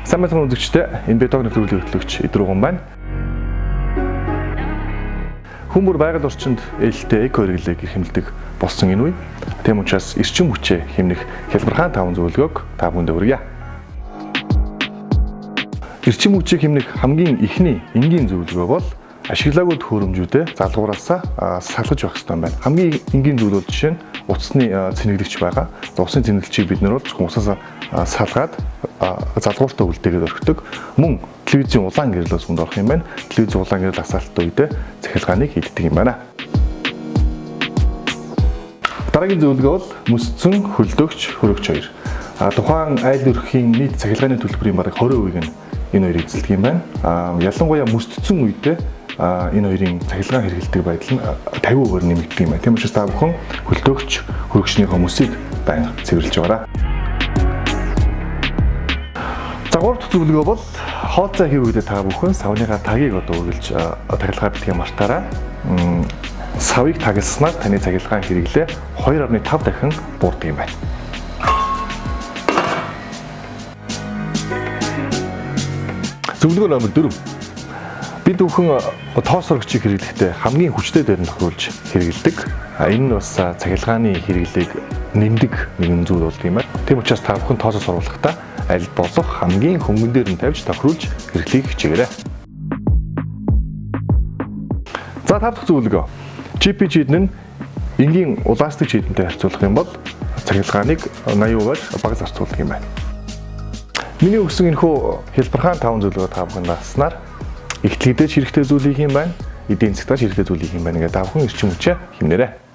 Сайн мэцэн үзэгчтэй энэ бетон нэвтрүүлгийн хөтлөгч Идрүүгэн байна. Хүмүүр байгаль орчинд ээлтэй эко хэрэглээг эрхэмлдэг болсон энэ үе. Тэм учраас эрчим хүчээ хэмнэх хялбархан 5 зөвлөгөөг та бүхэнд хүргье. Эрчим хүчийг хэмнэх хамгийн ихний энгийн зөвлөгөө бол ашиглаагүй төхөөрөмжүүдэд залгуураасаа салгаж байх хэрэгтэй байна. Хамгийн энгийн зөвлөгөө жишээ нь утасны цэнэглэгч байгаа. Усын цэнэглэгчийг бид нар зөвхөн усаас салгаад залгууртаа үлдээгээд орхидог. Мөн телевизийн улаан гэрэлээс хүнд орох юм байна. Телевизийн улаан гэрэл асаалттай үедээ цахилгааныг хийддэг юм байна. Дараагийн зөвлөгөө бол мөсцөн хөлдөгч хөрөгч хоёр. Тухайн айл өрхийн нийт цахилгааны төлбөрийн бараг 20% нь энэ хоёрыг эзэлдэг юм байна. Ялангуяа мөсцсөн үедээ энэ хоёрын цахилгаан хэрэгэлдэг байдал нь 50%-аар нэмэгддэг юм байна. Тийм учраас та бүхэн хөлдөгч хөрөгчнийхөө мөсийг байнга цэвэрлж байгаарай. Загварт зөвлөгөө бол хооцоо хийх үедээ та бүхэн савныхаа тагийг үргэлж тахилгаа битгий мартаарай. Савыг тагилснаар таны цахилгаан хэрэглээ 2.5 дахин буурдаг юм байна. Зөвлөгөө номер 4. Бид бүхэн тоос сурагчийг хэрэглэхдээ хамгийн хүчтэй дээр нь тохируулж хэрэглэдэг. Энэ нь бас цахилгааны хэрэглээг нэмдэг нэгэн зүйл болдог юм байна. Тийм учраас та бүхэн тоосоо сурвалгахдаа аль болох хамгийн хөнгөн дээр нь тавьж тохируулж хэрэглэхийг хичээгээрэй. За тав дахь зөвлөгөө. GPG нь энгийн улаастик шийдэнтэй харьцуулах юм бол цахилгааныг 80%-аар бага зарцуулдаг юм байна. Миний өгсөн энэхүү хялбархан 5 зөвлөгөө та бүхэн дааснаар ихтлэгдэж хэрэгтэй зүйл хийх юм байна. Эдийн засгтаж хэрэгтэй зүйл хийх юм байна. Ингээд та бүхэн эрчим хүчээ хэмнээрэй.